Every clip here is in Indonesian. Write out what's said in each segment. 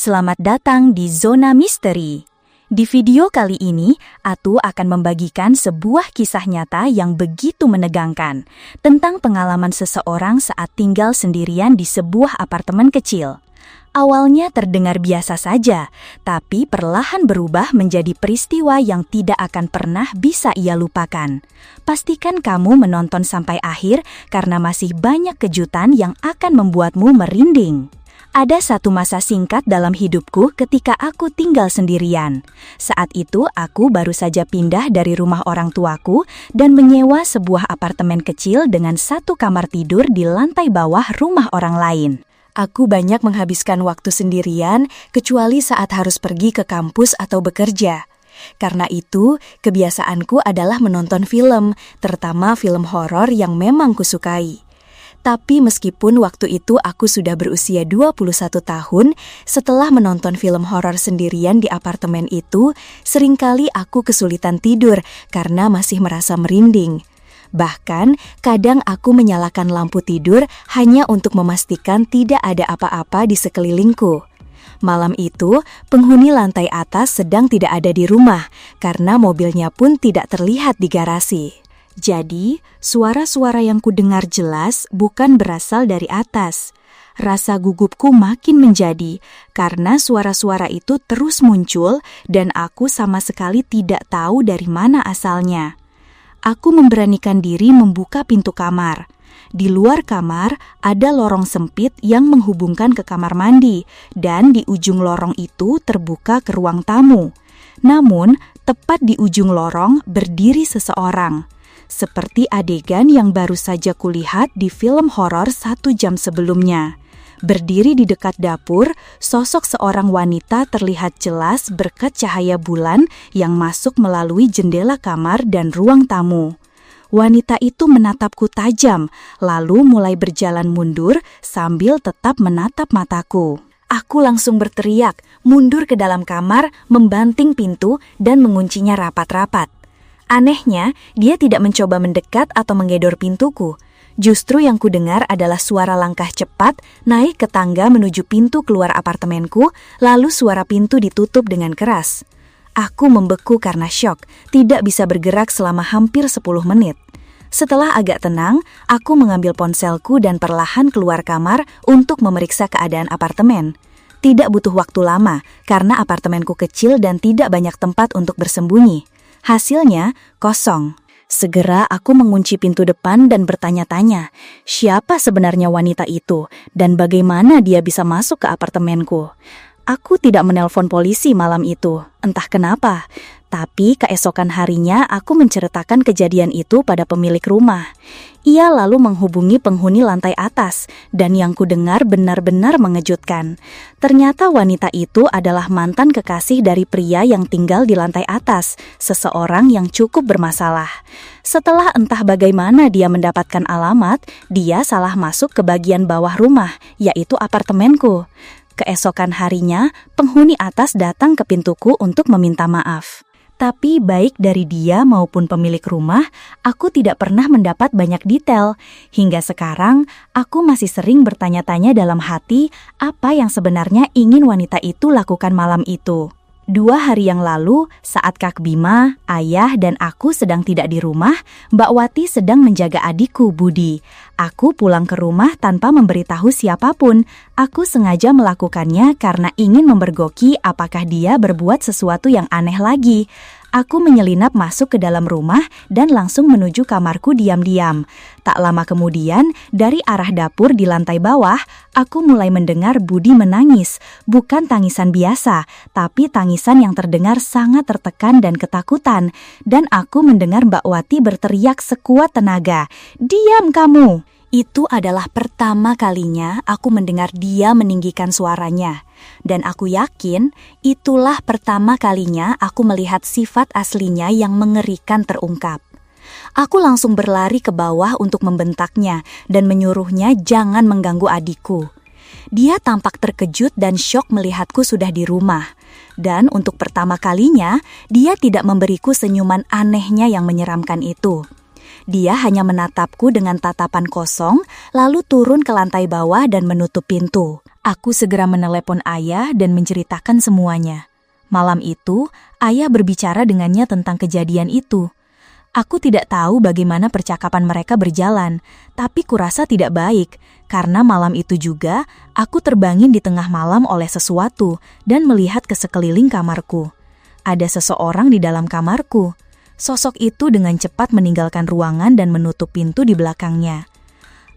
Selamat datang di Zona Misteri. Di video kali ini, Atu akan membagikan sebuah kisah nyata yang begitu menegangkan tentang pengalaman seseorang saat tinggal sendirian di sebuah apartemen kecil. Awalnya terdengar biasa saja, tapi perlahan berubah menjadi peristiwa yang tidak akan pernah bisa ia lupakan. Pastikan kamu menonton sampai akhir karena masih banyak kejutan yang akan membuatmu merinding. Ada satu masa singkat dalam hidupku ketika aku tinggal sendirian. Saat itu aku baru saja pindah dari rumah orang tuaku dan menyewa sebuah apartemen kecil dengan satu kamar tidur di lantai bawah rumah orang lain. Aku banyak menghabiskan waktu sendirian kecuali saat harus pergi ke kampus atau bekerja. Karena itu, kebiasaanku adalah menonton film, terutama film horor yang memang kusukai. Tapi meskipun waktu itu aku sudah berusia 21 tahun, setelah menonton film horor sendirian di apartemen itu, seringkali aku kesulitan tidur karena masih merasa merinding. Bahkan, kadang aku menyalakan lampu tidur hanya untuk memastikan tidak ada apa-apa di sekelilingku. Malam itu, penghuni lantai atas sedang tidak ada di rumah karena mobilnya pun tidak terlihat di garasi. Jadi, suara-suara yang kudengar jelas bukan berasal dari atas. Rasa gugupku makin menjadi karena suara-suara itu terus muncul dan aku sama sekali tidak tahu dari mana asalnya. Aku memberanikan diri membuka pintu kamar. Di luar kamar ada lorong sempit yang menghubungkan ke kamar mandi dan di ujung lorong itu terbuka ke ruang tamu. Namun, tepat di ujung lorong berdiri seseorang. Seperti adegan yang baru saja kulihat di film horor 1 jam sebelumnya. Berdiri di dekat dapur, sosok seorang wanita terlihat jelas berkat cahaya bulan yang masuk melalui jendela kamar dan ruang tamu. Wanita itu menatapku tajam, lalu mulai berjalan mundur sambil tetap menatap mataku. Aku langsung berteriak, mundur ke dalam kamar, membanting pintu dan menguncinya rapat-rapat. Anehnya, dia tidak mencoba mendekat atau menggedor pintuku. Justru yang kudengar adalah suara langkah cepat naik ke tangga menuju pintu keluar apartemenku, lalu suara pintu ditutup dengan keras. Aku membeku karena syok, tidak bisa bergerak selama hampir 10 menit. Setelah agak tenang, aku mengambil ponselku dan perlahan keluar kamar untuk memeriksa keadaan apartemen. Tidak butuh waktu lama, karena apartemenku kecil dan tidak banyak tempat untuk bersembunyi. Hasilnya kosong. Segera aku mengunci pintu depan dan bertanya-tanya, siapa sebenarnya wanita itu dan bagaimana dia bisa masuk ke apartemenku. Aku tidak menelpon polisi malam itu, entah kenapa. Tapi keesokan harinya aku menceritakan kejadian itu pada pemilik rumah. Ia lalu menghubungi penghuni lantai atas dan yang kudengar benar-benar mengejutkan. Ternyata wanita itu adalah mantan kekasih dari pria yang tinggal di lantai atas, seseorang yang cukup bermasalah. Setelah entah bagaimana dia mendapatkan alamat, dia salah masuk ke bagian bawah rumah, yaitu apartemenku. Keesokan harinya, penghuni atas datang ke pintuku untuk meminta maaf. Tapi baik dari dia maupun pemilik rumah, aku tidak pernah mendapat banyak detail. Hingga sekarang, aku masih sering bertanya-tanya dalam hati apa yang sebenarnya ingin wanita itu lakukan malam itu. 2 hari yang lalu, saat Kak Bima, ayah, dan aku sedang tidak di rumah, Mbak Wati sedang menjaga adikku, Budi. Aku pulang ke rumah tanpa memberitahu siapapun. Aku sengaja melakukannya karena ingin memergoki apakah dia berbuat sesuatu yang aneh lagi. Aku menyelinap masuk ke dalam rumah dan langsung menuju kamarku diam-diam. Tak lama kemudian, dari arah dapur di lantai bawah, aku mulai mendengar Budi menangis. Bukan tangisan biasa, tapi tangisan yang terdengar sangat tertekan dan ketakutan. Dan aku mendengar Mbak Wati berteriak sekuat tenaga, "Diam kamu!" Itu adalah pertama kalinya aku mendengar dia meninggikan suaranya. Dan aku yakin itulah pertama kalinya aku melihat sifat aslinya yang mengerikan terungkap. Aku langsung berlari ke bawah untuk membentaknya dan menyuruhnya jangan mengganggu adikku. Dia tampak terkejut dan syok melihatku sudah di rumah. Dan untuk pertama kalinya, dia tidak memberiku senyuman anehnya yang menyeramkan itu. Dia hanya menatapku dengan tatapan kosong, lalu turun ke lantai bawah dan menutup pintu. Aku segera menelepon ayah dan menceritakan semuanya. Malam itu, ayah berbicara dengannya tentang kejadian itu. Aku tidak tahu bagaimana percakapan mereka berjalan, tapi kurasa tidak baik, karena malam itu juga aku terbangun di tengah malam oleh sesuatu dan melihat ke sekeliling kamarku. Ada seseorang di dalam kamarku. Sosok itu dengan cepat meninggalkan ruangan dan menutup pintu di belakangnya.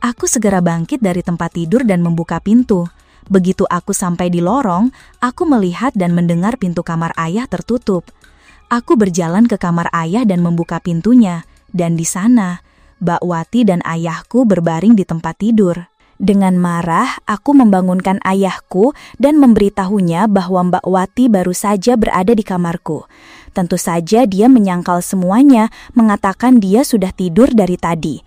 Aku segera bangkit dari tempat tidur dan membuka pintu. Begitu aku sampai di lorong, aku melihat dan mendengar pintu kamar ayah tertutup. Aku berjalan ke kamar ayah dan membuka pintunya, dan di sana, Mbak Wati dan ayahku berbaring di tempat tidur. Dengan marah, aku membangunkan ayahku dan memberitahunya bahwa Mbak Wati baru saja berada di kamarku. Tentu saja dia menyangkal semuanya, mengatakan dia sudah tidur dari tadi.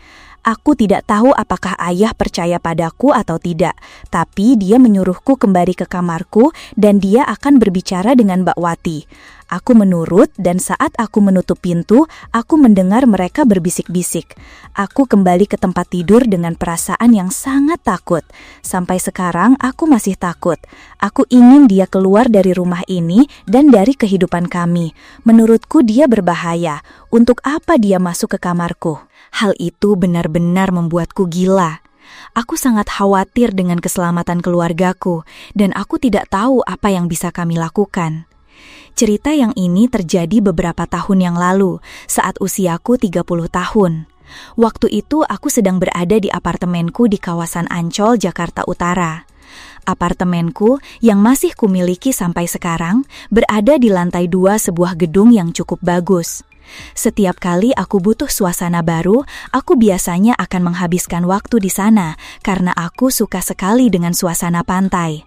Aku tidak tahu apakah ayah percaya padaku atau tidak, tapi dia menyuruhku kembali ke kamarku dan dia akan berbicara dengan Mbak Wati. Aku menurut dan saat aku menutup pintu, aku mendengar mereka berbisik-bisik. Aku kembali ke tempat tidur dengan perasaan yang sangat takut. Sampai sekarang aku masih takut. Aku ingin dia keluar dari rumah ini dan dari kehidupan kami. Menurutku dia berbahaya. Untuk apa dia masuk ke kamarku? Hal itu benar-benar membuatku gila. Aku sangat khawatir dengan keselamatan keluargaku dan aku tidak tahu apa yang bisa kami lakukan. Cerita yang ini terjadi beberapa tahun yang lalu, saat usiaku 30 tahun. Waktu itu aku sedang berada di apartemenku di kawasan Ancol, Jakarta Utara. Apartemenku yang masih kumiliki sampai sekarang berada di lantai 2 sebuah gedung yang cukup bagus. Setiap kali aku butuh suasana baru, aku biasanya akan menghabiskan waktu di sana karena aku suka sekali dengan suasana pantai.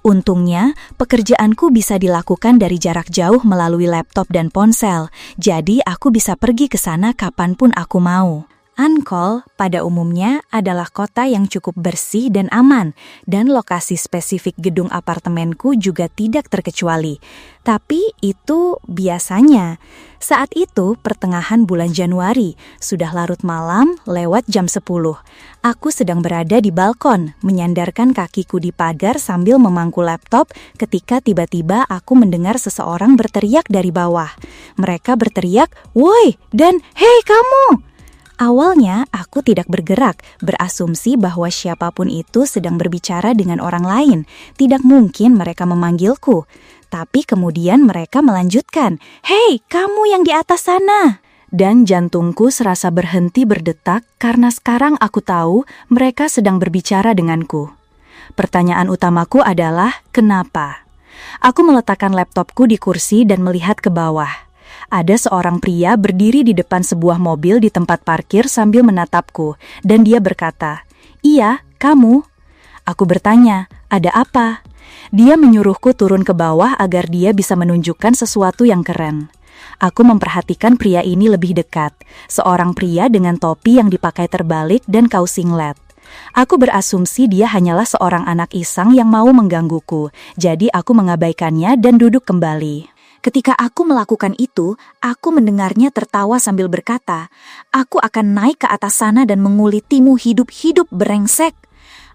Untungnya, pekerjaanku bisa dilakukan dari jarak jauh melalui laptop dan ponsel, jadi aku bisa pergi ke sana kapanpun aku mau. Ancol pada umumnya adalah kota yang cukup bersih dan aman, dan lokasi spesifik gedung apartemenku juga tidak terkecuali. Tapi itu biasanya. Saat itu pertengahan bulan Januari, sudah larut malam lewat jam 10. Aku sedang berada di balkon, menyandarkan kakiku di pagar sambil memangku laptop ketika tiba-tiba aku mendengar seseorang berteriak dari bawah. Mereka berteriak, "Woi!" dan "Hei kamu!" Awalnya aku tidak bergerak, berasumsi bahwa siapapun itu sedang berbicara dengan orang lain. Tidak mungkin mereka memanggilku. Tapi kemudian mereka melanjutkan, "Hei, kamu yang di atas sana!" Dan jantungku serasa berhenti berdetak karena sekarang aku tahu mereka sedang berbicara denganku. Pertanyaan utamaku adalah, kenapa? Aku meletakkan laptopku di kursi dan melihat ke bawah. Ada seorang pria berdiri di depan sebuah mobil di tempat parkir sambil menatapku, dan dia berkata, "Iya, kamu?" Aku bertanya, "Ada apa?" Dia menyuruhku turun ke bawah agar dia bisa menunjukkan sesuatu yang keren. Aku memperhatikan pria ini lebih dekat, seorang pria dengan topi yang dipakai terbalik dan kaos singlet. Aku berasumsi dia hanyalah seorang anak iseng yang mau menggangguku, jadi aku mengabaikannya dan duduk kembali. Ketika aku melakukan itu, aku mendengarnya tertawa sambil berkata, "Aku akan naik ke atas sana dan mengulitimu hidup-hidup brengsek."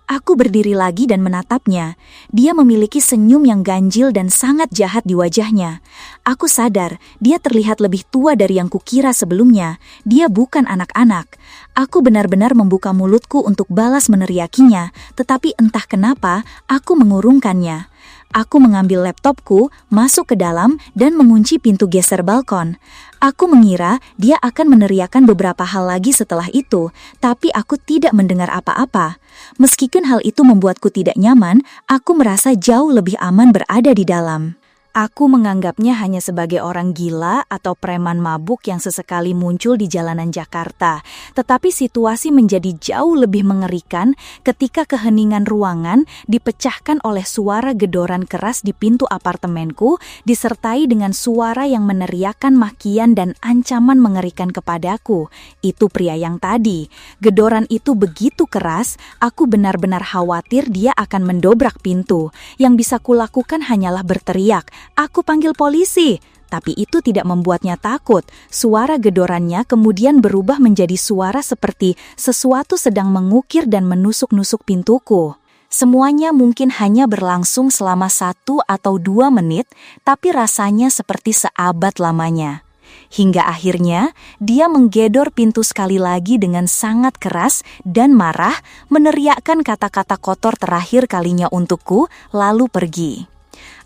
Aku berdiri lagi dan menatapnya. Dia memiliki senyum yang ganjil dan sangat jahat di wajahnya. Aku sadar, dia terlihat lebih tua dari yang kukira sebelumnya. Dia bukan anak-anak. Aku benar-benar membuka mulutku untuk balas meneriakinya, tetapi entah kenapa, aku mengurungkannya. Aku mengambil laptopku, masuk ke dalam, dan mengunci pintu geser balkon. Aku mengira dia akan meneriakkan beberapa hal lagi setelah itu, tapi aku tidak mendengar apa-apa. Meskipun hal itu membuatku tidak nyaman, aku merasa jauh lebih aman berada di dalam. Aku menganggapnya hanya sebagai orang gila atau preman mabuk yang sesekali muncul di jalanan Jakarta. Tetapi situasi menjadi jauh lebih mengerikan ketika keheningan ruangan dipecahkan oleh suara gedoran keras di pintu apartemenku, disertai dengan suara yang meneriakkan makian dan ancaman mengerikan kepadaku. Itu pria yang tadi. Gedoran itu begitu keras, aku benar-benar khawatir dia akan mendobrak pintu. Yang bisa kulakukan hanyalah berteriak, "Aku panggil polisi." Tapi itu tidak membuatnya takut. Suara gedorannya kemudian berubah menjadi suara seperti sesuatu sedang mengukir dan menusuk-nusuk pintuku. Semuanya mungkin hanya berlangsung selama 1 atau 2 menit, tapi rasanya seperti seabad lamanya. Hingga akhirnya, dia menggedor pintu sekali lagi dengan sangat keras dan marah, meneriakkan kata-kata kotor terakhir kalinya untukku, lalu pergi.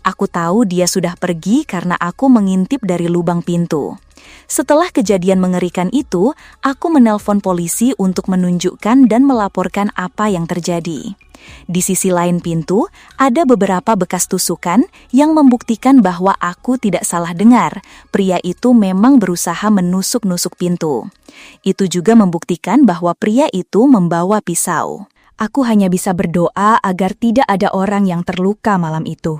Aku tahu dia sudah pergi karena aku mengintip dari lubang pintu. Setelah kejadian mengerikan itu, aku menelpon polisi untuk menunjukkan dan melaporkan apa yang terjadi. Di sisi lain pintu, ada beberapa bekas tusukan yang membuktikan bahwa aku tidak salah dengar. Pria itu memang berusaha menusuk-nusuk pintu. Itu juga membuktikan bahwa pria itu membawa pisau. Aku hanya bisa berdoa agar tidak ada orang yang terluka malam itu.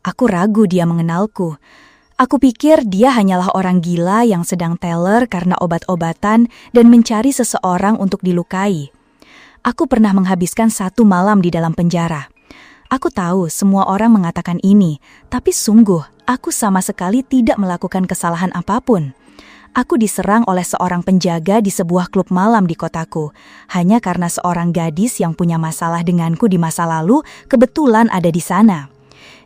Aku ragu dia mengenalku. Aku pikir dia hanyalah orang gila yang sedang teler karena obat-obatan dan mencari seseorang untuk dilukai. Aku pernah menghabiskan 1 malam di dalam penjara. Aku tahu semua orang mengatakan ini, tapi sungguh aku sama sekali tidak melakukan kesalahan apapun. Aku diserang oleh seorang penjaga di sebuah klub malam di kotaku, hanya karena seorang gadis yang punya masalah denganku di masa lalu kebetulan ada di sana.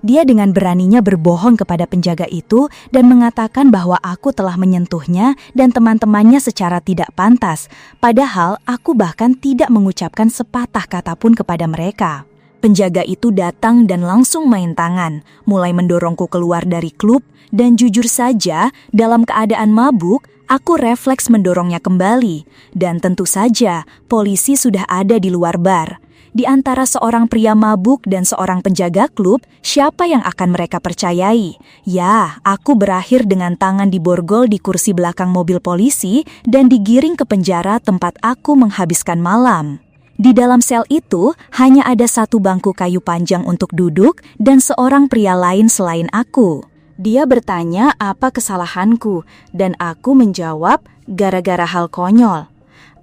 Dia dengan beraninya berbohong kepada penjaga itu dan mengatakan bahwa aku telah menyentuhnya dan teman-temannya secara tidak pantas, padahal aku bahkan tidak mengucapkan sepatah kata pun kepada mereka. Penjaga itu datang dan langsung main tangan, mulai mendorongku keluar dari klub, dan jujur saja, dalam keadaan mabuk, aku refleks mendorongnya kembali. Dan tentu saja, polisi sudah ada di luar bar. Di antara seorang pria mabuk dan seorang penjaga klub, siapa yang akan mereka percayai? Ya, aku berakhir dengan tangan diborgol di kursi belakang mobil polisi dan digiring ke penjara tempat aku menghabiskan malam. Di dalam sel itu, hanya ada 1 bangku kayu panjang untuk duduk dan seorang pria lain selain aku. Dia bertanya apa kesalahanku, dan aku menjawab gara-gara hal konyol.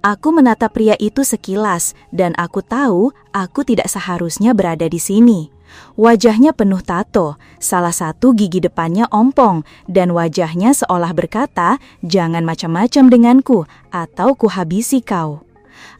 Aku menatap pria itu sekilas, dan aku tahu aku tidak seharusnya berada di sini. Wajahnya penuh tato, salah satu gigi depannya ompong, dan wajahnya seolah berkata, "Jangan macam-macam denganku, atau kuhabisi kau."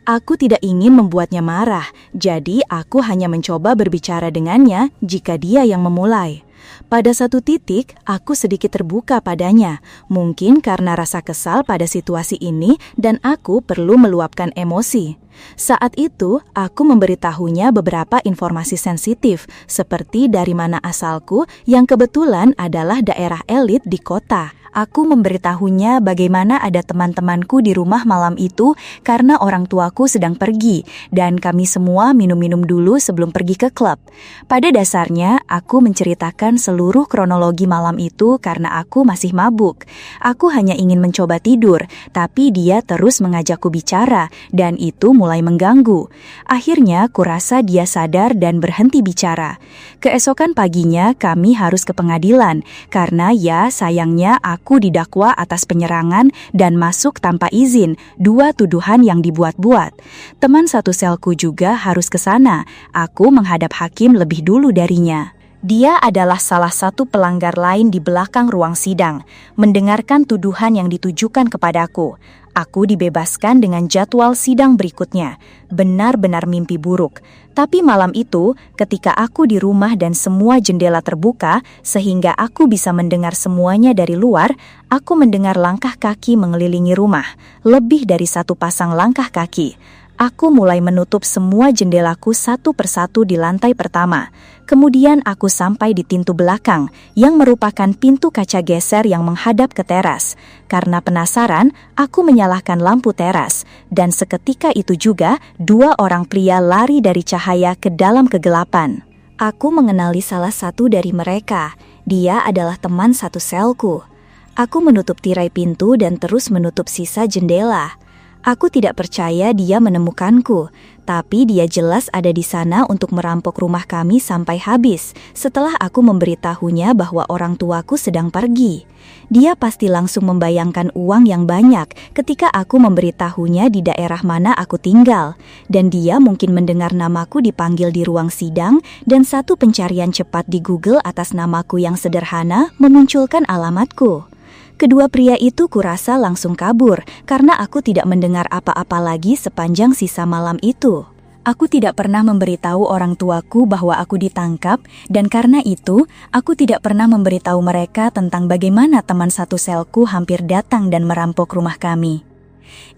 Aku tidak ingin membuatnya marah, jadi aku hanya mencoba berbicara dengannya jika dia yang memulai. Pada satu titik, aku sedikit terbuka padanya, mungkin karena rasa kesal pada situasi ini dan aku perlu meluapkan emosi. Saat itu, aku memberitahunya beberapa informasi sensitif, seperti dari mana asalku yang kebetulan adalah daerah elit di kota. Aku memberitahunya bagaimana ada teman-temanku di rumah malam itu karena orang tuaku sedang pergi dan kami semua minum-minum dulu sebelum pergi ke klub. Pada dasarnya, aku menceritakan seluruh kronologi malam itu karena aku masih mabuk. Aku hanya ingin mencoba tidur, tapi dia terus mengajakku bicara dan itu mulai mengganggu. Akhirnya, kurasa dia sadar dan berhenti bicara. Keesokan paginya, kami harus ke pengadilan karena ya sayangnya aku didakwa atas penyerangan dan masuk tanpa izin, 2 tuduhan yang dibuat-buat. Teman satu selku juga harus ke sana. Aku menghadap hakim lebih dulu darinya. Dia adalah salah satu pelanggar lain di belakang ruang sidang, mendengarkan tuduhan yang ditujukan kepadaku. Aku dibebaskan dengan jadwal sidang berikutnya. Benar-benar mimpi buruk. Tapi malam itu, ketika aku di rumah dan semua jendela terbuka, sehingga aku bisa mendengar semuanya dari luar, aku mendengar langkah kaki mengelilingi rumah. Lebih dari 1 pasang langkah kaki. Aku mulai menutup semua jendelaku satu persatu di lantai pertama. Kemudian aku sampai di pintu belakang, yang merupakan pintu kaca geser yang menghadap ke teras. Karena penasaran, aku menyalakan lampu teras. Dan seketika itu juga, 2 orang pria lari dari cahaya ke dalam kegelapan. Aku mengenali salah satu dari mereka. Dia adalah teman satu selku. Aku menutup tirai pintu dan terus menutup sisa jendela. Aku tidak percaya dia menemukanku, tapi dia jelas ada di sana untuk merampok rumah kami sampai habis setelah aku memberitahunya bahwa orang tuaku sedang pergi. Dia pasti langsung membayangkan uang yang banyak ketika aku memberitahunya di daerah mana aku tinggal, dan dia mungkin mendengar namaku dipanggil di ruang sidang dan satu pencarian cepat di Google atas namaku yang sederhana memunculkan alamatku. Kedua pria itu kurasa langsung kabur karena aku tidak mendengar apa-apa lagi sepanjang sisa malam itu. Aku tidak pernah memberitahu orang tuaku bahwa aku ditangkap, dan karena itu, aku tidak pernah memberitahu mereka tentang bagaimana teman satu selku hampir datang dan merampok rumah kami.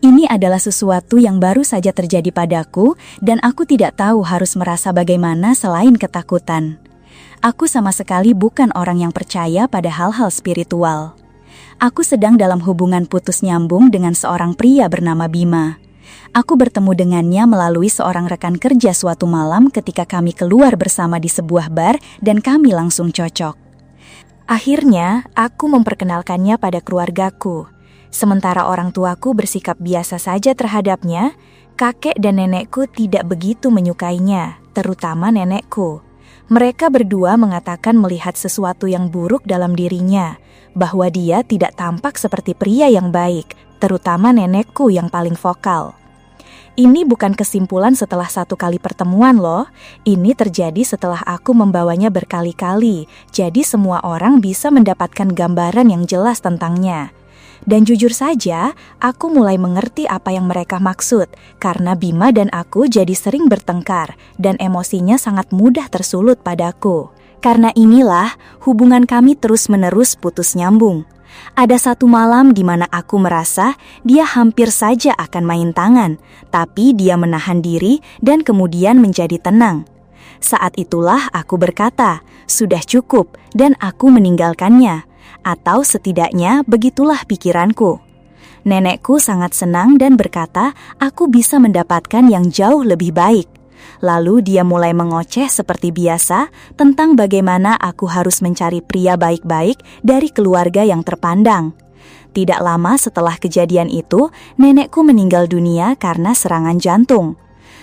Ini adalah sesuatu yang baru saja terjadi padaku, dan aku tidak tahu harus merasa bagaimana selain ketakutan. Aku sama sekali bukan orang yang percaya pada hal-hal spiritual. Aku sedang dalam hubungan putus nyambung dengan seorang pria bernama Bima. Aku bertemu dengannya melalui seorang rekan kerja suatu malam ketika kami keluar bersama di sebuah bar dan kami langsung cocok. Akhirnya, aku memperkenalkannya pada keluargaku. Sementara orang tuaku bersikap biasa saja terhadapnya, kakek dan nenekku tidak begitu menyukainya, terutama nenekku. Mereka berdua mengatakan melihat sesuatu yang buruk dalam dirinya, bahwa dia tidak tampak seperti pria yang baik, terutama nenekku yang paling vokal. Ini bukan kesimpulan setelah satu kali pertemuan loh. Ini terjadi setelah aku membawanya berkali-kali. Jadi semua orang bisa mendapatkan gambaran yang jelas tentangnya. Dan jujur saja, aku mulai mengerti apa yang mereka maksud. Karena Bima dan aku jadi sering bertengkar. Dan emosinya sangat mudah tersulut padaku. Karena inilah hubungan kami terus-menerus putus nyambung. Ada satu malam di mana aku merasa dia hampir saja akan main tangan, tapi dia menahan diri dan kemudian menjadi tenang. Saat itulah aku berkata, sudah cukup, dan aku meninggalkannya. Atau setidaknya begitulah pikiranku. Nenekku sangat senang dan berkata, aku bisa mendapatkan yang jauh lebih baik. Lalu dia mulai mengoceh seperti biasa tentang bagaimana aku harus mencari pria baik-baik dari keluarga yang terpandang. Tidak lama setelah kejadian itu, nenekku meninggal dunia karena serangan jantung.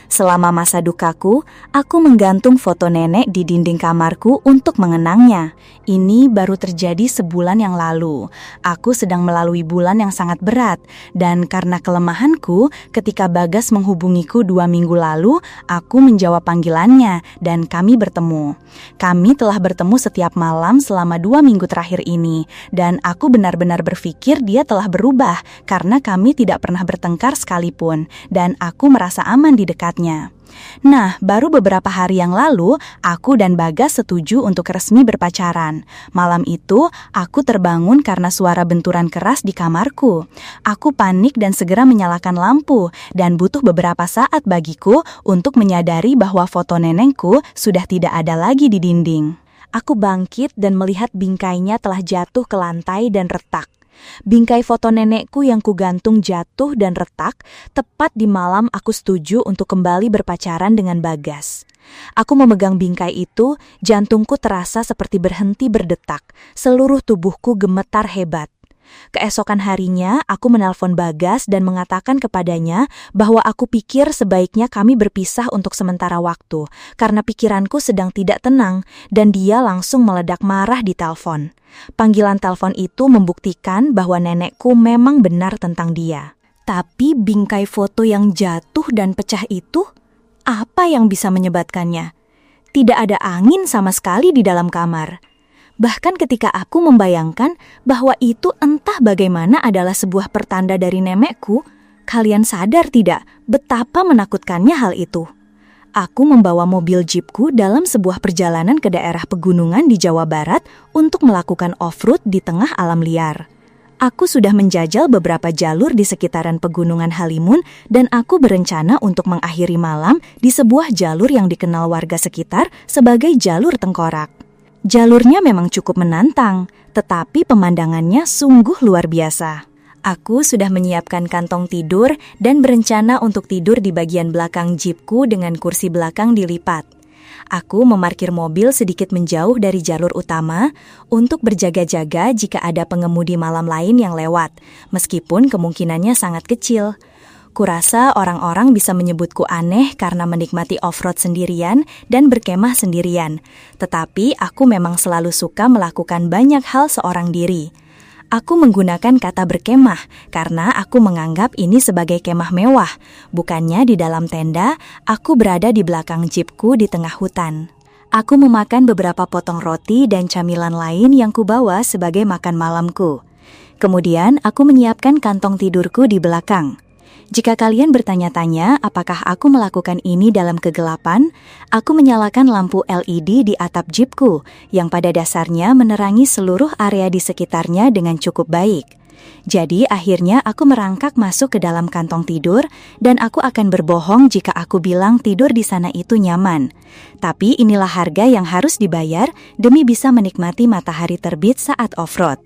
Selama masa dukaku, aku menggantung foto nenek di dinding kamarku untuk mengenangnya. Ini baru terjadi sebulan yang lalu. Aku sedang melalui bulan yang sangat berat, dan karena kelemahanku, ketika Bagas menghubungiku 2 minggu lalu, aku menjawab panggilannya, dan kami bertemu. Kami telah bertemu setiap malam selama 2 minggu terakhir ini, dan aku benar-benar berpikir dia telah berubah, karena kami tidak pernah bertengkar sekalipun, dan aku merasa aman di dekatnya. Nah, baru beberapa hari yang lalu, aku dan Bagas setuju untuk resmi berpacaran. Malam itu, aku terbangun karena suara benturan keras di kamarku. Aku panik dan segera menyalakan lampu, dan butuh beberapa saat bagiku untuk menyadari bahwa foto nenekku sudah tidak ada lagi di dinding. Aku bangkit dan melihat bingkainya telah jatuh ke lantai dan retak. Bingkai foto nenekku yang kugantung jatuh dan retak tepat di malam aku setuju untuk kembali berpacaran dengan Bagas. Aku memegang bingkai itu, jantungku terasa seperti berhenti berdetak, seluruh tubuhku gemetar hebat. Keesokan harinya, aku menelpon Bagas dan mengatakan kepadanya bahwa aku pikir sebaiknya kami berpisah untuk sementara waktu, karena pikiranku sedang tidak tenang, dan dia langsung meledak marah di telepon. Panggilan telepon itu membuktikan bahwa nenekku memang benar tentang dia. Tapi bingkai foto yang jatuh dan pecah itu, apa yang bisa menyebabkannya? Tidak ada angin sama sekali di dalam kamar. Bahkan ketika aku membayangkan bahwa itu entah bagaimana adalah sebuah pertanda dari nenekku, kalian sadar tidak betapa menakutkannya hal itu? Aku membawa mobil jeepku dalam sebuah perjalanan ke daerah pegunungan di Jawa Barat untuk melakukan off-road di tengah alam liar. Aku sudah menjajal beberapa jalur di sekitaran pegunungan Halimun dan aku berencana untuk mengakhiri malam di sebuah jalur yang dikenal warga sekitar sebagai jalur tengkorak. Jalurnya memang cukup menantang, tetapi pemandangannya sungguh luar biasa. Aku sudah menyiapkan kantong tidur dan berencana untuk tidur di bagian belakang jeepku dengan kursi belakang dilipat. Aku memarkir mobil sedikit menjauh dari jalur utama untuk berjaga-jaga jika ada pengemudi malam lain yang lewat, meskipun kemungkinannya sangat kecil. Kurasa orang-orang bisa menyebutku aneh karena menikmati off-road sendirian dan berkemah sendirian. Tetapi aku memang selalu suka melakukan banyak hal seorang diri. Aku menggunakan kata berkemah karena aku menganggap ini sebagai kemah mewah. Bukannya di dalam tenda, aku berada di belakang jeepku di tengah hutan. Aku memakan beberapa potong roti dan camilan lain yang kubawa sebagai makan malamku. Kemudian aku menyiapkan kantong tidurku di belakang. Jika kalian bertanya-tanya apakah aku melakukan ini dalam kegelapan, aku menyalakan lampu LED di atap jeepku yang pada dasarnya menerangi seluruh area di sekitarnya dengan cukup baik. Jadi akhirnya aku merangkak masuk ke dalam kantong tidur dan aku akan berbohong jika aku bilang tidur di sana itu nyaman. Tapi inilah harga yang harus dibayar demi bisa menikmati matahari terbit saat off-road.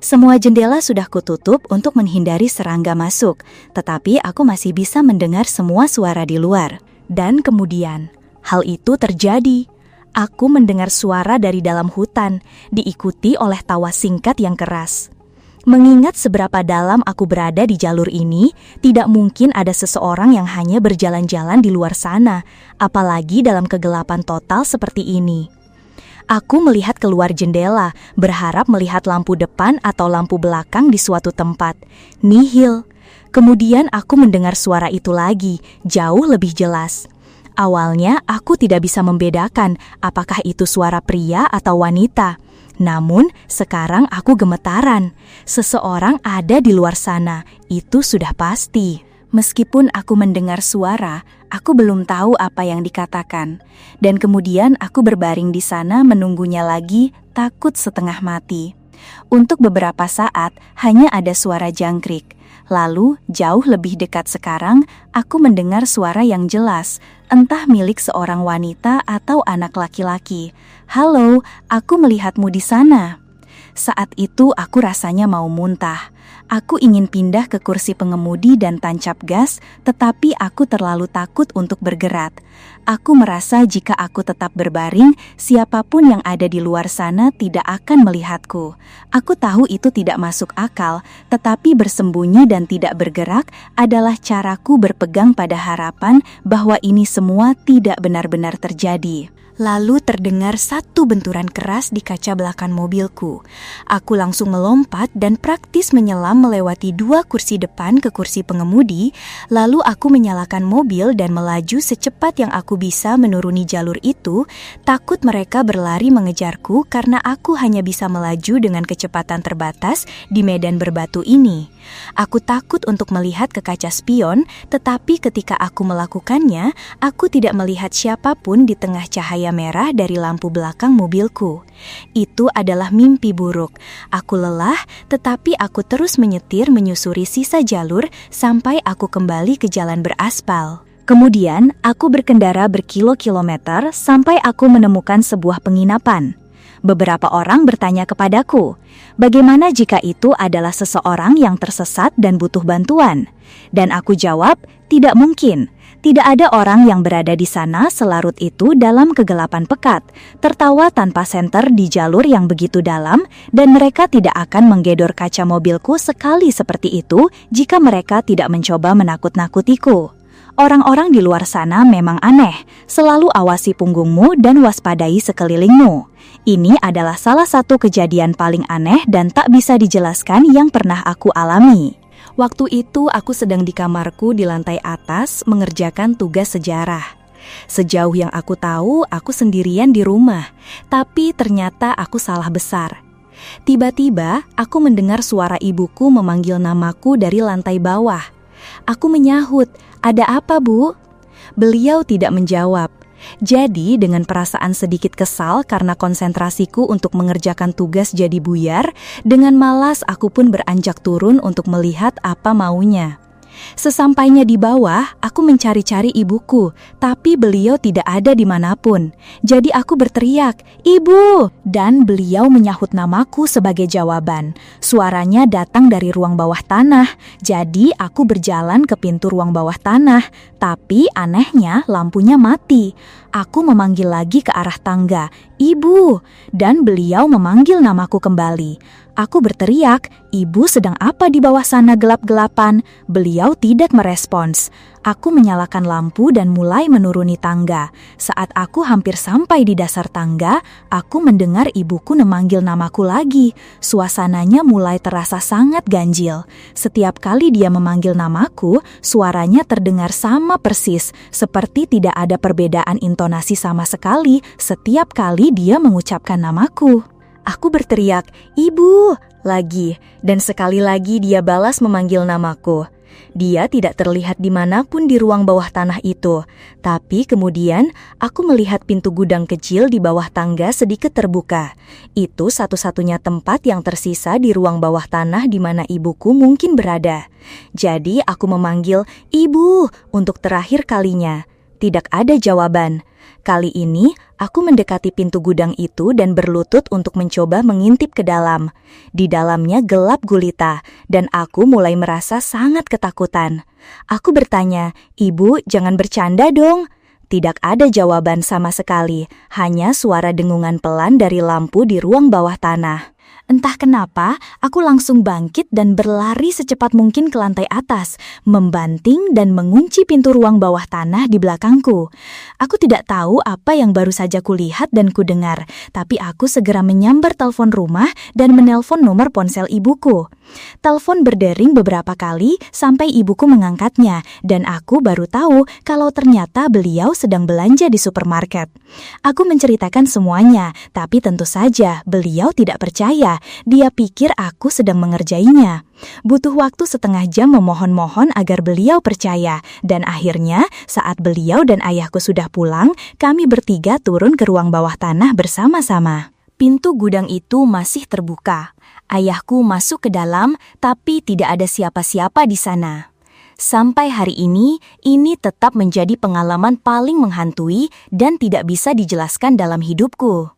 Semua jendela sudah kututup untuk menghindari serangga masuk, tetapi aku masih bisa mendengar semua suara di luar. Dan kemudian, hal itu terjadi. Aku mendengar suara dari dalam hutan, diikuti oleh tawa singkat yang keras. Mengingat seberapa dalam aku berada di jalur ini, tidak mungkin ada seseorang yang hanya berjalan-jalan di luar sana, apalagi dalam kegelapan total seperti ini. Aku melihat keluar jendela, berharap melihat lampu depan atau lampu belakang di suatu tempat. Nihil. Kemudian aku mendengar suara itu lagi, jauh lebih jelas. Awalnya aku tidak bisa membedakan apakah itu suara pria atau wanita. Namun sekarang aku gemetaran. Seseorang ada di luar sana, itu sudah pasti. Meskipun aku mendengar suara, aku belum tahu apa yang dikatakan. Dan kemudian aku berbaring di sana menunggunya lagi, takut setengah mati. Untuk beberapa saat, hanya ada suara jangkrik. Lalu, jauh lebih dekat sekarang, aku mendengar suara yang jelas, entah milik seorang wanita atau anak laki-laki. "Halo, aku melihatmu di sana." Saat itu aku rasanya mau muntah. Aku ingin pindah ke kursi pengemudi dan tancap gas, tetapi aku terlalu takut untuk bergerak. Aku merasa jika aku tetap berbaring, siapapun yang ada di luar sana tidak akan melihatku. Aku tahu itu tidak masuk akal, tetapi bersembunyi dan tidak bergerak adalah caraku berpegang pada harapan bahwa ini semua tidak benar-benar terjadi. Lalu terdengar satu benturan keras di kaca belakang mobilku. Aku langsung melompat dan praktis menyelam melewati 2 kursi depan ke kursi pengemudi. Lalu aku menyalakan mobil dan melaju secepat yang aku bisa menuruni jalur itu. Takut mereka berlari mengejarku karena aku hanya bisa melaju dengan kecepatan terbatas di medan berbatu ini. Aku takut untuk melihat ke kaca spion, tetapi ketika aku melakukannya, aku tidak melihat siapapun di tengah cahaya merah dari lampu belakang mobilku. Itu adalah mimpi buruk. Aku lelah, tetapi aku terus menyetir menyusuri sisa jalur sampai aku kembali ke jalan beraspal. Kemudian, aku berkendara berkilo-kilometer sampai aku menemukan sebuah penginapan. Beberapa orang bertanya kepadaku, bagaimana jika itu adalah seseorang yang tersesat dan butuh bantuan? Dan aku jawab, tidak mungkin. Tidak ada orang yang berada di sana selarut itu dalam kegelapan pekat, tertawa tanpa senter di jalur yang begitu dalam, dan mereka tidak akan menggedor kaca mobilku sekali seperti itu jika mereka tidak mencoba menakut-nakutiku. Orang-orang di luar sana memang aneh, selalu awasi punggungmu dan waspadai sekelilingmu. Ini adalah salah satu kejadian paling aneh dan tak bisa dijelaskan yang pernah aku alami. Waktu itu aku sedang di kamarku di lantai atas mengerjakan tugas sejarah. Sejauh yang aku tahu, aku sendirian di rumah, tapi ternyata aku salah besar. Tiba-tiba, aku mendengar suara ibuku memanggil namaku dari lantai bawah. Aku menyahut, "Ada apa, Bu?" Beliau tidak menjawab. Jadi, dengan perasaan sedikit kesal karena konsentrasiku untuk mengerjakan tugas jadi buyar, dengan malas aku pun beranjak turun untuk melihat apa maunya. Sesampainya di bawah, aku mencari-cari ibuku, tapi beliau tidak ada dimanapun. Jadi aku berteriak, "Ibu!" Dan beliau menyahut namaku sebagai jawaban. Suaranya datang dari ruang bawah tanah, jadi aku berjalan ke pintu ruang bawah tanah. Tapi anehnya lampunya mati. Aku memanggil lagi ke arah tangga, "Ibu!" Dan beliau memanggil namaku kembali. Aku berteriak, "Ibu sedang apa di bawah sana gelap-gelapan?" Beliau tidak merespons. Aku menyalakan lampu dan mulai menuruni tangga. Saat aku hampir sampai di dasar tangga, aku mendengar ibuku memanggil namaku lagi. Suasananya mulai terasa sangat ganjil. Setiap kali dia memanggil namaku, suaranya terdengar sama persis, seperti tidak ada perbedaan intonasi sama sekali setiap kali dia mengucapkan namaku. Aku berteriak, "Ibu!" lagi, dan sekali lagi dia balas memanggil namaku. Dia tidak terlihat dimanapun di ruang bawah tanah itu. Tapi kemudian aku melihat pintu gudang kecil di bawah tangga sedikit terbuka. Itu satu-satunya tempat yang tersisa di ruang bawah tanah di mana ibuku mungkin berada. Jadi aku memanggil, "Ibu," untuk terakhir kalinya. Tidak ada jawaban. Kali ini, aku mendekati pintu gudang itu dan berlutut untuk mencoba mengintip ke dalam. Di dalamnya gelap gulita, dan aku mulai merasa sangat ketakutan. Aku bertanya, "Ibu, jangan bercanda dong." Tidak ada jawaban sama sekali, hanya suara dengungan pelan dari lampu di ruang bawah tanah. Entah kenapa, aku langsung bangkit dan berlari secepat mungkin ke lantai atas, membanting dan mengunci pintu ruang bawah tanah di belakangku. Aku tidak tahu apa yang baru saja kulihat dan kudengar, tapi aku segera menyambar telepon rumah dan menelpon nomor ponsel ibuku. Telepon berdering beberapa kali sampai ibuku mengangkatnya, dan aku baru tahu kalau ternyata beliau sedang belanja di supermarket. Aku menceritakan semuanya, tapi tentu saja beliau tidak percaya. Dia pikir aku sedang mengerjainya. Butuh waktu setengah jam memohon-mohon agar beliau percaya, dan akhirnya saat beliau dan ayahku sudah pulang, kami bertiga turun ke ruang bawah tanah bersama-sama. Pintu gudang itu masih terbuka. Ayahku masuk ke dalam, tapi tidak ada siapa-siapa di sana. Sampai hari ini tetap menjadi pengalaman paling menghantui dan tidak bisa dijelaskan dalam hidupku.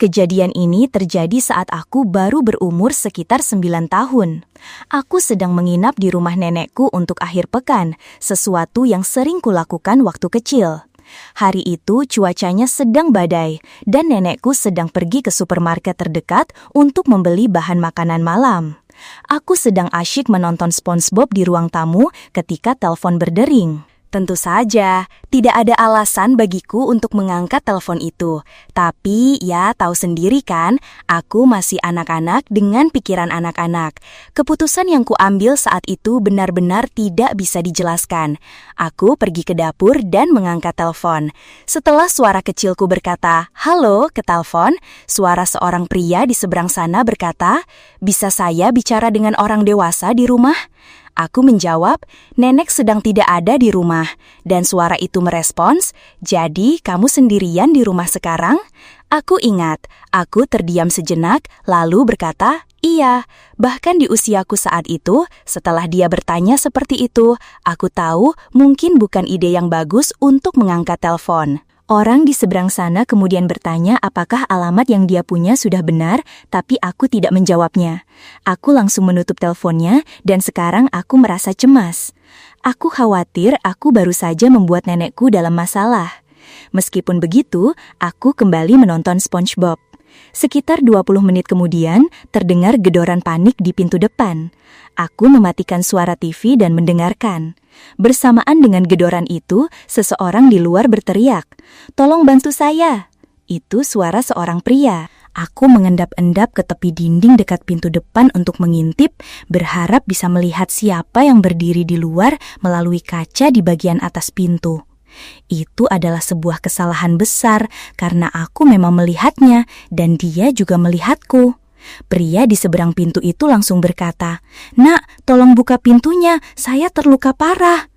Kejadian ini terjadi saat aku baru berumur sekitar 9 tahun. Aku sedang menginap di rumah nenekku untuk akhir pekan, sesuatu yang sering kulakukan waktu kecil. Hari itu cuacanya sedang badai, dan nenekku sedang pergi ke supermarket terdekat untuk membeli bahan makanan malam. Aku sedang asyik menonton SpongeBob di ruang tamu ketika telepon berdering. Tentu saja, tidak ada alasan bagiku untuk mengangkat telepon itu. Tapi ya tahu sendiri kan, aku masih anak-anak dengan pikiran anak-anak. Keputusan yang kuambil saat itu benar-benar tidak bisa dijelaskan. Aku pergi ke dapur dan mengangkat telepon. Setelah suara kecilku berkata, "Halo," ke telepon, suara seorang pria di seberang sana berkata, "Bisa saya bicara dengan orang dewasa di rumah?" Aku menjawab, "Nenek sedang tidak ada di rumah." Dan suara itu merespons, "Jadi kamu sendirian di rumah sekarang?" Aku ingat, aku terdiam sejenak lalu berkata, "Iya." Bahkan di usiaku saat itu, setelah dia bertanya seperti itu, aku tahu mungkin bukan ide yang bagus untuk mengangkat telepon. Orang di seberang sana kemudian bertanya apakah alamat yang dia punya sudah benar, tapi aku tidak menjawabnya. Aku langsung menutup teleponnya dan sekarang aku merasa cemas. Aku khawatir aku baru saja membuat nenekku dalam masalah. Meskipun begitu, aku kembali menonton SpongeBob. Sekitar 20 menit kemudian, terdengar gedoran panik di pintu depan. Aku mematikan suara TV dan mendengarkan. Bersamaan dengan gedoran itu, seseorang di luar berteriak, "Tolong bantu saya!" Itu suara seorang pria. Aku mengendap-endap ke tepi dinding dekat pintu depan untuk mengintip, berharap bisa melihat siapa yang berdiri di luar melalui kaca di bagian atas pintu. Itu adalah sebuah kesalahan besar karena aku memang melihatnya dan dia juga melihatku. Pria di seberang pintu itu langsung berkata, "Nak, tolong buka pintunya, saya terluka parah."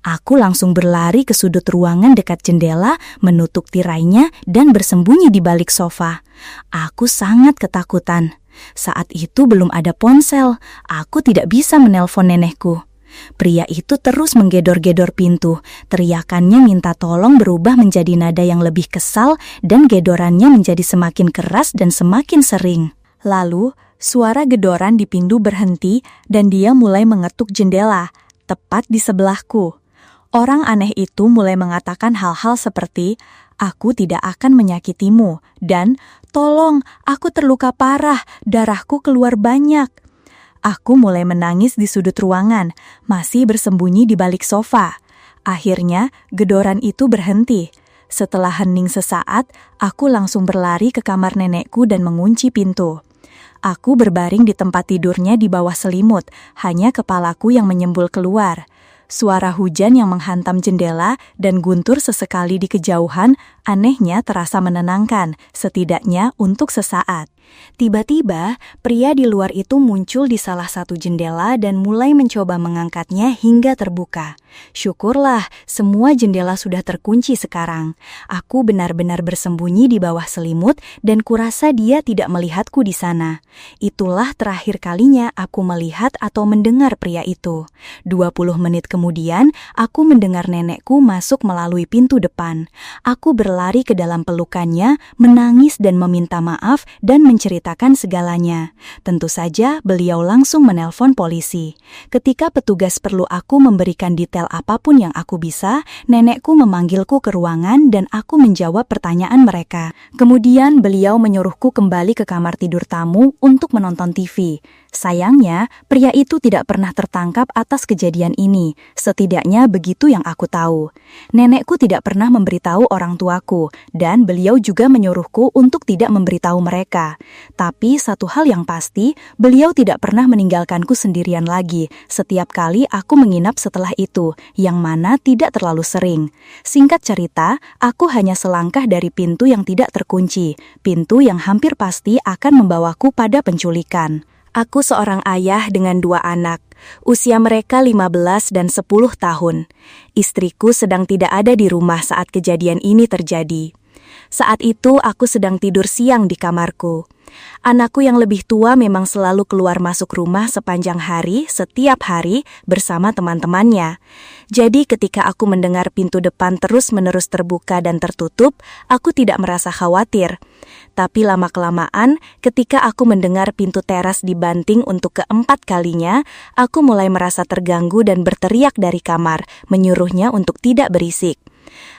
Aku langsung berlari ke sudut ruangan dekat jendela, menutup tirainya dan bersembunyi di balik sofa. Aku sangat ketakutan. Saat itu belum ada ponsel, aku tidak bisa menelpon nenekku. Pria itu terus menggedor-gedor pintu. Teriakannya minta tolong berubah menjadi nada yang lebih kesal dan gedorannya menjadi semakin keras dan semakin sering. Lalu, suara gedoran di pintu berhenti dan dia mulai mengetuk jendela, tepat di sebelahku. Orang aneh itu mulai mengatakan hal-hal seperti, "Aku tidak akan menyakitimu," dan "Tolong, aku terluka parah, darahku keluar banyak." Aku mulai menangis di sudut ruangan, masih bersembunyi di balik sofa. Akhirnya, gedoran itu berhenti. Setelah hening sesaat, aku langsung berlari ke kamar nenekku dan mengunci pintu. Aku berbaring di tempat tidurnya di bawah selimut, hanya kepalaku yang menyembul keluar. Suara hujan yang menghantam jendela dan guntur sesekali di kejauhan anehnya terasa menenangkan, setidaknya untuk sesaat. Tiba-tiba, pria di luar itu muncul di salah satu jendela dan mulai mencoba mengangkatnya hingga terbuka. Syukurlah, semua jendela sudah terkunci sekarang. Aku benar-benar bersembunyi di bawah selimut dan kurasa dia tidak melihatku di sana. Itulah terakhir kalinya aku melihat atau mendengar pria itu. 20 menit kemudian, aku mendengar nenekku masuk melalui pintu depan. Aku berlari ke dalam pelukannya, menangis dan meminta maaf dan menceritakan segalanya. Tentu saja beliau langsung menelpon polisi. Ketika petugas perlu aku memberikan detail apapun yang aku bisa, nenekku memanggilku ke ruangan dan aku menjawab pertanyaan mereka. Kemudian beliau menyuruhku kembali ke kamar tidur tamu untuk menonton TV. Sayangnya, pria itu tidak pernah tertangkap atas kejadian ini. Setidaknya begitu yang aku tahu. Nenekku tidak pernah memberitahu orang tuaku, dan beliau juga menyuruhku untuk tidak memberitahu mereka. Tapi satu hal yang pasti, beliau tidak pernah meninggalkanku sendirian lagi. Setiap kali aku menginap setelah itu, yang mana tidak terlalu sering. Singkat cerita, aku hanya selangkah dari pintu yang tidak terkunci, pintu yang hampir pasti akan membawaku pada penculikan. Aku seorang ayah dengan 2 anak. Usia mereka 15 dan 10 tahun. Istriku sedang tidak ada di rumah saat kejadian ini terjadi. Saat itu aku sedang tidur siang di kamarku. Anakku yang lebih tua memang selalu keluar masuk rumah sepanjang hari, setiap hari, bersama teman-temannya. Jadi ketika aku mendengar pintu depan terus-menerus terbuka dan tertutup, aku tidak merasa khawatir. Tapi lama-kelamaan, ketika aku mendengar pintu teras dibanting untuk keempat kalinya, aku mulai merasa terganggu dan berteriak dari kamar, menyuruhnya untuk tidak berisik.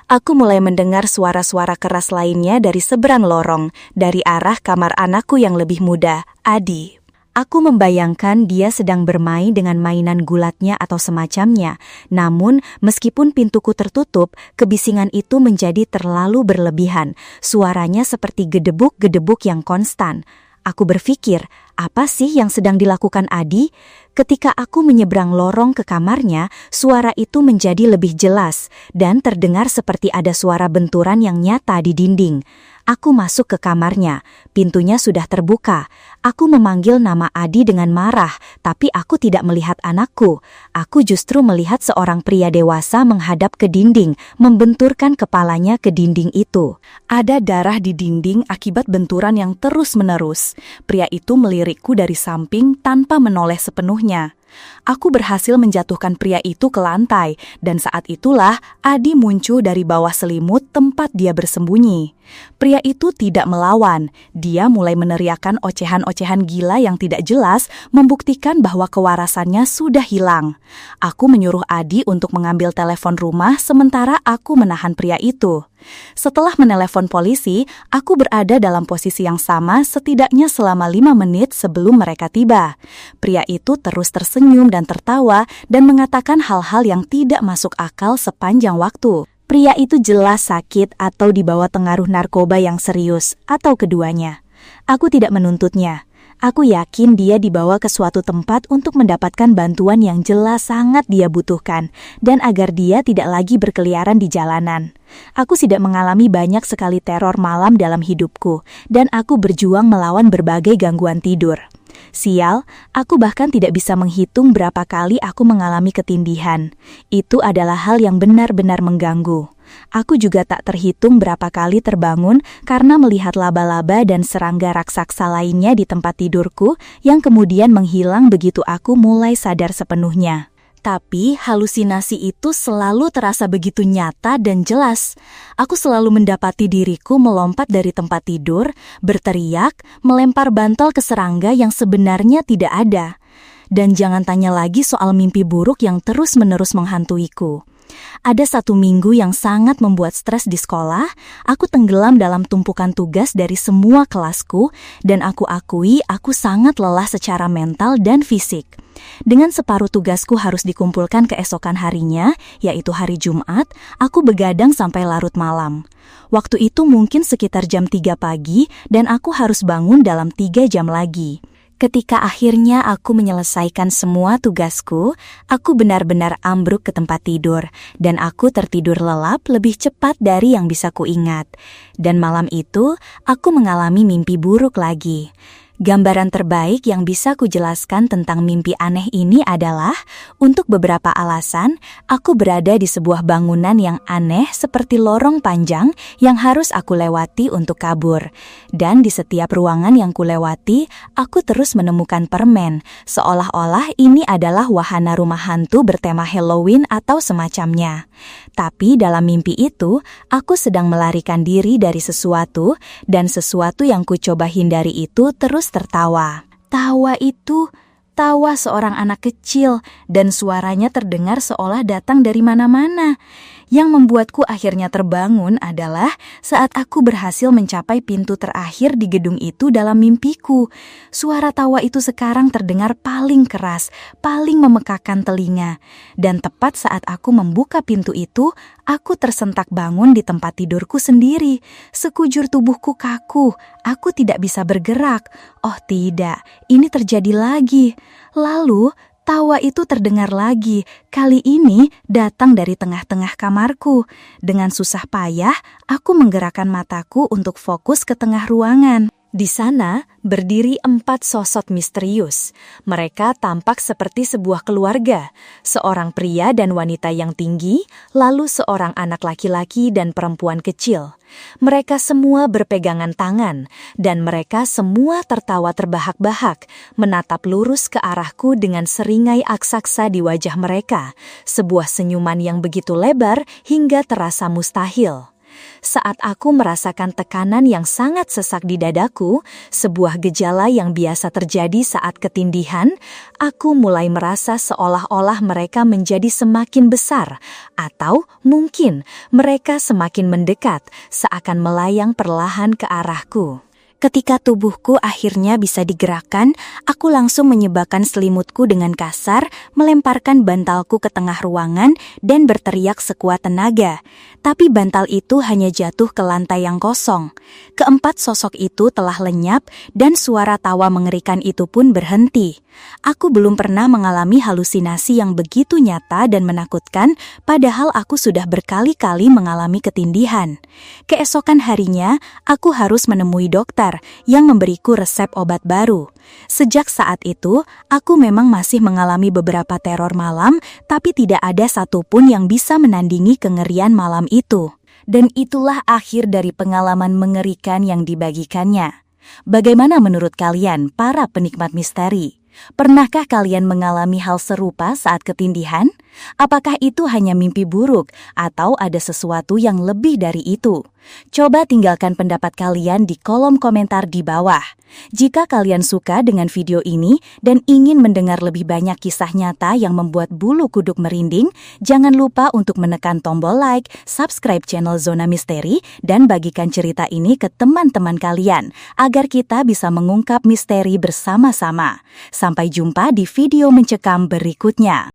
Aku mulai mendengar suara-suara keras lainnya dari seberang lorong, dari arah kamar anakku yang lebih muda, Adi. Aku membayangkan dia sedang bermain dengan mainan gulatnya atau semacamnya. Namun, meskipun pintuku tertutup, kebisingan itu menjadi terlalu berlebihan. Suaranya seperti gedebuk-gedebuk yang konstan. Aku berpikir, apa sih yang sedang dilakukan Adi? Ketika aku menyeberang lorong ke kamarnya, suara itu menjadi lebih jelas dan terdengar seperti ada suara benturan yang nyata di dinding. Aku masuk ke kamarnya, pintunya sudah terbuka. Aku memanggil nama Adi dengan marah, tapi aku tidak melihat anakku. Aku justru melihat seorang pria dewasa menghadap ke dinding, membenturkan kepalanya ke dinding itu. Ada darah di dinding akibat benturan yang terus-menerus. Pria itu melirikku dari samping tanpa menoleh sepenuhnya. Aku berhasil menjatuhkan pria itu ke lantai, dan saat itulah Adi muncul dari bawah selimut tempat dia bersembunyi. Pria itu tidak melawan, dia mulai meneriakkan ocehan-ocehan gila yang tidak jelas, membuktikan bahwa kewarasannya sudah hilang. Aku menyuruh Adi untuk mengambil telepon rumah sementara aku menahan pria itu. Setelah menelepon polisi, aku berada dalam posisi yang sama setidaknya selama 5 menit sebelum mereka tiba. Pria itu terus tersenyum dan tertawa dan mengatakan hal-hal yang tidak masuk akal sepanjang waktu. Pria itu jelas sakit atau dibawa pengaruh narkoba yang serius, atau keduanya. Aku tidak menuntutnya. Aku yakin dia dibawa ke suatu tempat untuk mendapatkan bantuan yang jelas sangat dia butuhkan, dan agar dia tidak lagi berkeliaran di jalanan. Aku tidak mengalami banyak sekali teror malam dalam hidupku, dan aku berjuang melawan berbagai gangguan tidur. Sial, aku bahkan tidak bisa menghitung berapa kali aku mengalami ketindihan. Itu adalah hal yang benar-benar mengganggu. Aku juga tak terhitung berapa kali terbangun karena melihat laba-laba dan serangga raksasa lainnya di tempat tidurku yang kemudian menghilang begitu aku mulai sadar sepenuhnya. Tapi halusinasi itu selalu terasa begitu nyata dan jelas. Aku selalu mendapati diriku melompat dari tempat tidur, berteriak, melempar bantal ke serangga yang sebenarnya tidak ada. Dan jangan tanya lagi soal mimpi buruk yang terus-menerus menghantuiku. Ada 1 minggu yang sangat membuat stres di sekolah, aku tenggelam dalam tumpukan tugas dari semua kelasku, dan aku akui aku sangat lelah secara mental dan fisik. Dengan separuh tugasku harus dikumpulkan keesokan harinya, yaitu hari Jumat, aku begadang sampai larut malam. Waktu itu mungkin sekitar jam 3 pagi, dan aku harus bangun dalam 3 jam lagi. Ketika akhirnya aku menyelesaikan semua tugasku, aku benar-benar ambruk ke tempat tidur, dan aku tertidur lelap lebih cepat dari yang bisa kuingat. Dan malam itu, aku mengalami mimpi buruk lagi. Gambaran terbaik yang bisa kujelaskan tentang mimpi aneh ini adalah, untuk beberapa alasan, aku berada di sebuah bangunan yang aneh seperti lorong panjang yang harus aku lewati untuk kabur. Dan di setiap ruangan yang kulewati, aku terus menemukan permen, seolah-olah ini adalah wahana rumah hantu bertema Halloween atau semacamnya. Tapi dalam mimpi itu, aku sedang melarikan diri dari sesuatu, dan sesuatu yang kucoba hindari itu terus tertawa. Tawa itu, tawa seorang anak kecil, dan suaranya terdengar seolah datang dari mana-mana. Yang membuatku akhirnya terbangun adalah saat aku berhasil mencapai pintu terakhir di gedung itu dalam mimpiku. Suara tawa itu sekarang terdengar paling keras, paling memekakan telinga. Dan tepat saat aku membuka pintu itu, aku tersentak bangun di tempat tidurku sendiri. Sekujur tubuhku kaku, aku tidak bisa bergerak. Oh tidak, ini terjadi lagi. Lalu, tawa itu terdengar lagi, kali ini datang dari tengah-tengah kamarku. Dengan susah payah, aku menggerakkan mataku untuk fokus ke tengah ruangan. Di sana berdiri 4 sosok misterius. Mereka tampak seperti sebuah keluarga, seorang pria dan wanita yang tinggi, lalu seorang anak laki-laki dan perempuan kecil. Mereka semua berpegangan tangan, dan mereka semua tertawa terbahak-bahak, menatap lurus ke arahku dengan seringai aksaksa di wajah mereka, sebuah senyuman yang begitu lebar hingga terasa mustahil. Saat aku merasakan tekanan yang sangat sesak di dadaku, sebuah gejala yang biasa terjadi saat ketindihan, aku mulai merasa seolah-olah mereka menjadi semakin besar, atau mungkin mereka semakin mendekat, seakan melayang perlahan ke arahku. Ketika tubuhku akhirnya bisa digerakkan, aku langsung menyebabkan selimutku dengan kasar, melemparkan bantalku ke tengah ruangan, dan berteriak sekuat tenaga. Tapi bantal itu hanya jatuh ke lantai yang kosong. Keempat sosok itu telah lenyap, dan suara tawa mengerikan itu pun berhenti. Aku belum pernah mengalami halusinasi yang begitu nyata dan menakutkan, padahal aku sudah berkali-kali mengalami ketindihan. Keesokan harinya, aku harus menemui dokter yang memberiku resep obat baru. Sejak saat itu, aku memang masih mengalami beberapa teror malam, tapi tidak ada satupun yang bisa menandingi kengerian malam itu. Dan itulah akhir dari pengalaman mengerikan yang dibagikannya. Bagaimana menurut kalian, para penikmat misteri? Pernahkah kalian mengalami hal serupa saat ketindihan? Apakah itu hanya mimpi buruk atau ada sesuatu yang lebih dari itu? Coba tinggalkan pendapat kalian di kolom komentar di bawah. Jika kalian suka dengan video ini dan ingin mendengar lebih banyak kisah nyata yang membuat bulu kuduk merinding, jangan lupa untuk menekan tombol like, subscribe channel Zona Misteri, dan bagikan cerita ini ke teman-teman kalian agar kita bisa mengungkap misteri bersama-sama. Sampai jumpa di video mencekam berikutnya.